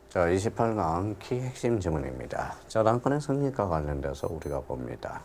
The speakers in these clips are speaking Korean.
자, 28강 키 핵심 지문입니다. 저당권의 성립과 관련돼서 우리가 봅니다.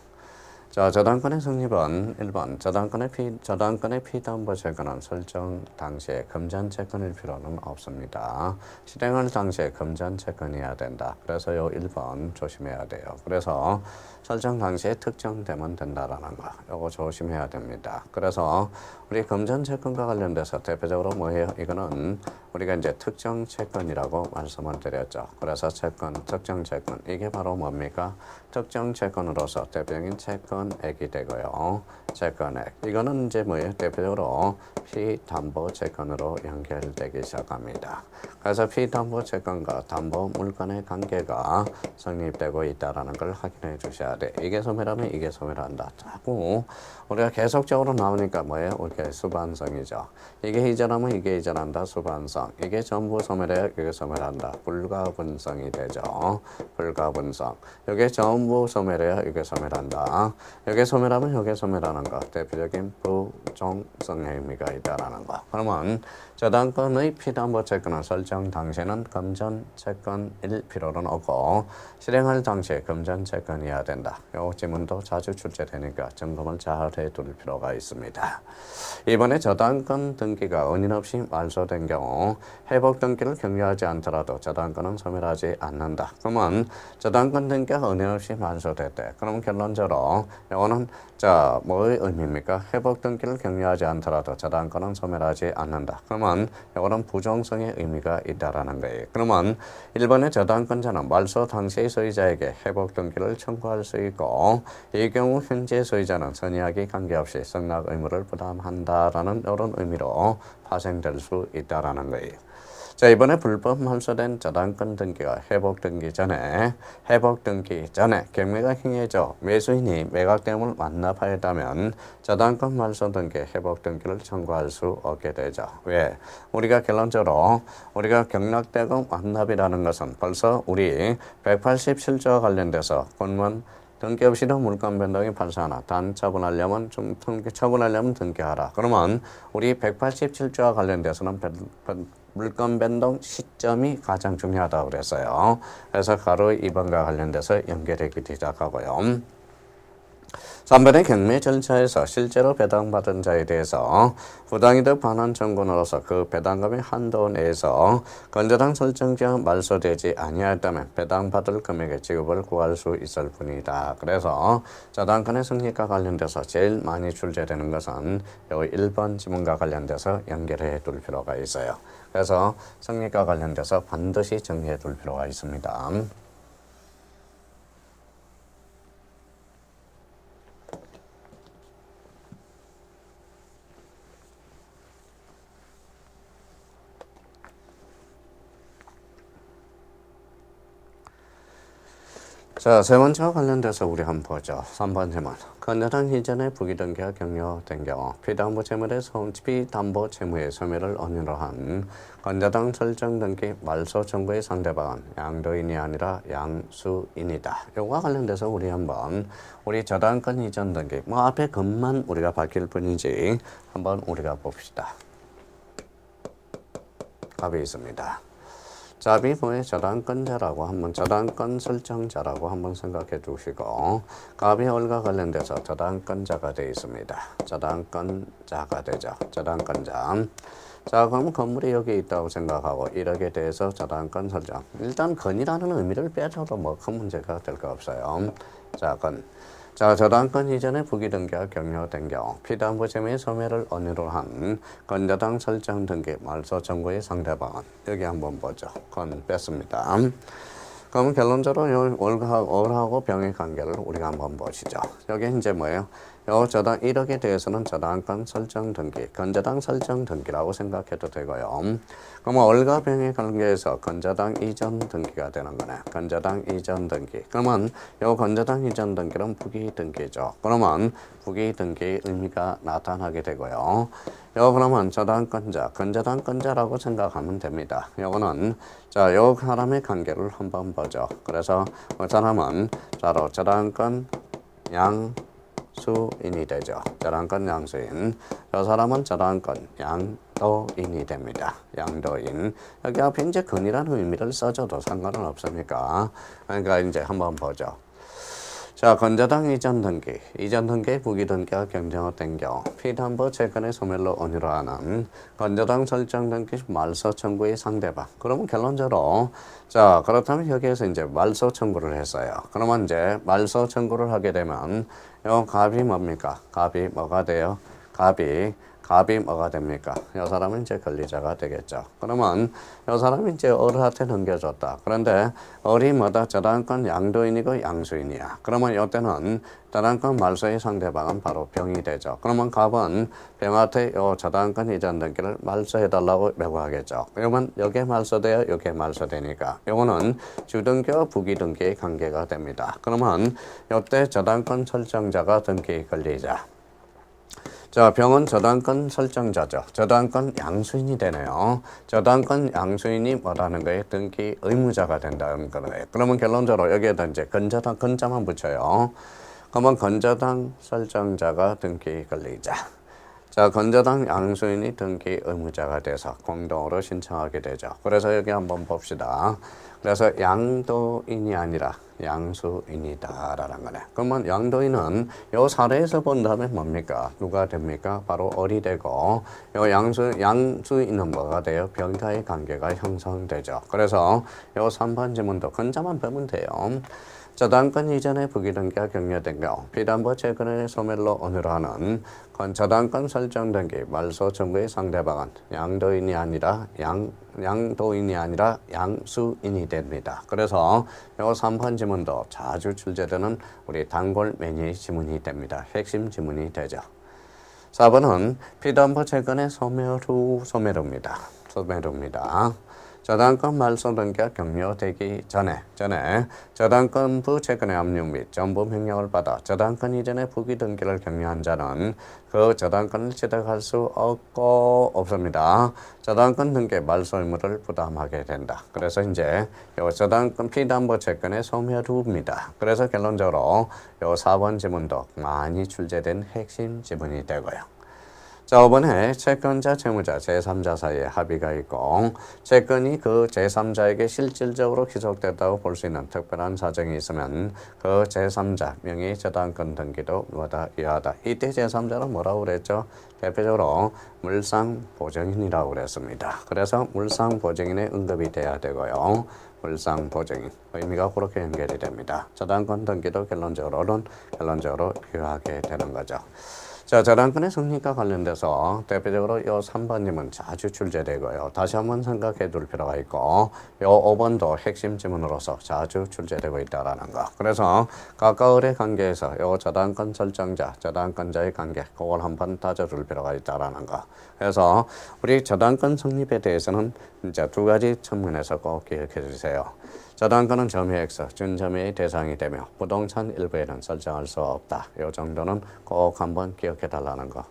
자, 저당권의 성립은 1번 저당권의 피담보 채권은 설정 당시에 금전 채권일 필요는 없습니다. 실행할 당시에 금전 채권이어야 된다. 그래서 요 1번 조심해야 돼요. 그래서 설정 당시에 특정되면 된다라는 거. 요거 조심해야 됩니다. 그래서 우리 금전 채권과 관련돼서 대표적으로 뭐예요? 이거는 우리가 이제 특정 채권이라고 말씀을 드렸죠. 그래서 채권, 특정 채권. 이게 바로 뭡니까? 특정 채권으로서 대표적인 채권액이 되고요. 채권액. 이거는 이제 뭐예요? 대표적으로 피담보 채권으로 연결되기 시작합니다. 그래서 피담보 채권과 담보 물건의 관계가 성립되고 있다는 걸 확인해 주셔야 돼. 이게 소멸하면 이게 소멸한다. 자꾸 우리가 계속적으로 나오니까 뭐예요? 우리가 수반성이죠. 이게 이전하면 이게 이전한다. 수반성. 이게 전부 소멸해야 이게 소멸한다. 불가분성이 되죠. 불가분성. 이게 전부 소멸해야 이게 소멸한다. 이게 소멸하면 이게 소멸하는 거. 대표적인 부종성의 의미가 있다라는 거. 그러면 저당권의 피담보 채권은 설정 당시에는 금전 채권일 필요는 없고 실행할 당시에 금전 채권이어야 된다. 이 지문도 자주 출제되니까 점검을 잘 해둘 필요가 있습니다. 이번에 저당권 등기가 은인 없이 말소된 경우 회복 등기를 격려하지 않더라도 저당권은 소멸하지 않는다. 그러면 저당권 등기가 은인 없이 말소됐대. 그럼 결론적으로 이거는 자, 뭐의 의미입니까? 회복 등기를 격려하지 않더라도 저당권은 소멸하지 않는다. 그러면 이거는 부정성의 의미가 있다라는 거예요. 그러면 1번의 저당권자는 말소 당시의 소유자에게 회복 등기를 청구할 수 있고 이 경우 현재 소유자는 선의하기 관계없이 승낙 의무를 부담한다라는 이런 의미로 파생될 수 있다라는 거예요. 자, 이번에 불법 말소된 저당권 등기가 회복 등기 전에 경매가 행해져 매수인이 매각대금을 완납하였다면 저당권 말소 등기 회복 등기를 청구할 수 없게 되죠. 왜? 우리가 결론적으로 우리가 경락대금 완납이라는 것은 벌써 우리 187조와 관련돼서 본문 등기 없이도 물권 변동이 발생하나 단 처분하려면 등기하라. 그러면 우리 187조와 관련돼서는 물권 변동 시점이 가장 중요하다고 그랬어요. 그래서 가로 2번과 관련돼서 연결하기 시작하고요. 3번의 경매 절차에서 실제로 배당받은 자에 대해서 부당이득 반환 청구로서 그 배당금의 한도 내에서 건저당 설정지와 말소되지 아니하였다면 배당받을 금액의 지급을 구할 수 있을 뿐이다. 그래서 저당권의 승리과 관련돼서 제일 많이 출제되는 것은 여기 1번 지문과 관련돼서 연결해 둘 필요가 있어요. 그래서 승리과 관련돼서 반드시 정리해 둘 필요가 있습니다. 자, 세 번째와 관련돼서 우리 한번 보죠. 3번 질문. 건저당 이전에 부기등기가 격려된 경우 피담보 채무의 소멸을 언유로 한 건저당 설정 등기 말소 청구의 상대방은 양도인이 아니라 양수인이다. 이거와 관련돼서 우리 한번 우리 저당권 이전 등기 앞에 것만 우리가 바뀔 뿐이지 한번 우리가 봅시다. 답이 있습니다. 답이 뭐예요? 저당권자라고 한번 저당권 설정자라고 한번 생각해 주시고 갑이 얼과 관련돼서 저당권자가 되어 있습니다. 저당권자가 되죠. 저당권자. 자, 그럼 건물이 여기 있다고 생각하고 1억에 대해서 저당권 설정. 일단 건이라는 의미를 빼줘도 뭐 큰 문제가 될 거 없어요. 자, 건. 자, 저당권 이전에 부기등기가 격려된 경우 피담보 채무의 소멸을 언유로 한 건저당 설정 등기 말소 청구의 상대방은 여기 한번 보죠. 건 뺐습니다. 그러면 결론적으로 월하고 병의 관계를 우리가 한번 보시죠. 여기 이제 뭐예요? 요 저당 1억에 대해서는 저당권 설정 등기, 건저당 설정 등기라고 생각해도 되고요. 그러면 월과 병의 관계에서 건저당 이전 등기가 되는 거네. 건저당 이전 등기. 그러면 요 건저당 이전 등기는 부기 등기죠. 그러면 부기 등기의 의미가 나타나게 되고요. 요 그러면 저당권자, 건저당권자라고 생각하면 됩니다. 요거는 자, 요 사람의 관계를 한번 보죠. 그래서 그 사람은 바로 저당권 양수인이 되죠. 저당권 양수인. 저 사람은 저당권 양도인이 됩니다. 양도인. 여기 앞에 이제 근이라는 의미를 써줘도 상관은 없으니까. 그러니까 이제 한번 보죠. 자, 건저당 이전 등기, 이전 등기, 부기 등기가 경쟁된 경우 피담보 채권의 소멸로 언유로 하는 건저당 설정 등기 말소 청구의 상대방. 그러면 결론적으로 자, 그렇다면 여기에서 이제 말소 청구를 했어요. 그러면 이제 말소 청구를 하게 되면 요 갑이 뭡니까? 갑이 뭐가 돼요? 갑이 뭐가 됩니까? 이 사람은 이제 권리자가 되겠죠. 그러면 이 사람이 이제 을한테 넘겨줬다. 그런데 을이 뭐다? 저당권 양도인이고 양수인이야. 그러면 이때는 저당권 말소의 상대방은 바로 병이 되죠. 그러면 갑은 병한테 요 저당권 이전 등기를 말소해달라고 요구하겠죠. 그러면 여기에 말소돼요. 여기에 말소되니까. 요거는 주등기와 부기등기의 관계가 됩니다. 그러면 이때 저당권 설정자가 등기 권리자. 자, 병은 저당권 설정자죠. 저당권 양수인이 되네요. 저당권 양수인이 뭐라는 거예요? 등기 의무자가 된다는 거예요. 그러면 결론적으로 여기에다 이제 건저당 건자만 붙여요. 그러면 건저당 설정자가 등기 권리자. 자, 건저당 양수인이 등기 의무자가 돼서 공동으로 신청하게 되죠. 그래서 여기 한번 봅시다. 그래서 양도인이 아니라 양수인이다라는 거네. 그러면 양도인은 요 사례에서 본다면 뭡니까? 누가 됩니까? 바로 을이 되고 요 양수인은 뭐가 돼요? 병가의 관계가 형성되죠. 그래서 요 3번 지문도 건자만 보면 돼요. 저당권 이전에 부기등기가 격려된 경우 피담보 채권의 소멸로 언유로 하는 저당권 설정 등기 말소 청구의 상대방은 양도인이 아니라 양수인이 됩니다. 그래서 이 3번 지문도 자주 출제되는 우리 단골 매니의 지문이 됩니다. 핵심 지문이 되죠. 4번은 피담보 채권의 소멸 후 소멸입니다. 저당권 말소 등기가 격려되기 전에 저당권부 채권의 압류 및 전부 명령을 받아 저당권 이전의 부기 등기를 격려한 자는 그 저당권을 취득할 수 없습니다. 저당권 등기 말소 의무를 부담하게 된다. 그래서 이제 요 저당권 피담보 채권의 소멸 후입니다. 그래서 결론적으로 요 4번 지문도 많이 출제된 핵심 지문이 되고요. 자, 5번에 채권자, 채무자, 제3자 사이에 합의가 있고 채권이 그 제3자에게 실질적으로 귀속됐다고 볼 수 있는 특별한 사정이 있으면 그 제3자 명의 저당권 등기도 뭐다 유효하다. 이때 제3자는 뭐라고 그랬죠? 대표적으로 물상보증인이라고 그랬습니다. 그래서 물상보증인의 응급이 돼야 되고요. 물상보증인 의미가 그렇게 연결이 됩니다. 저당권 등기도 결론적으로 유효하게 되는 거죠. 자, 저당권의 성립과 관련돼서 대표적으로 이 3번님은 자주 출제되고요. 다시 한번 생각해 둘 필요가 있고 이 5번도 핵심 지문으로서 자주 출제되고 있다는 거. 그래서 각각 을의 관계에서 이 저당권 설정자, 저당권자의 관계 그걸 한번 따져둘 필요가 있다는 거. 그래서 우리 저당권 성립에 대해서는 이제 두 가지 측면에서 꼭 기억해 주세요. 저당권은 점유액서, 준점유의 대상이 되며 부동산 일부에는 설정할 수 없다. 이 정도는 꼭 한번 기억해 달라는 거.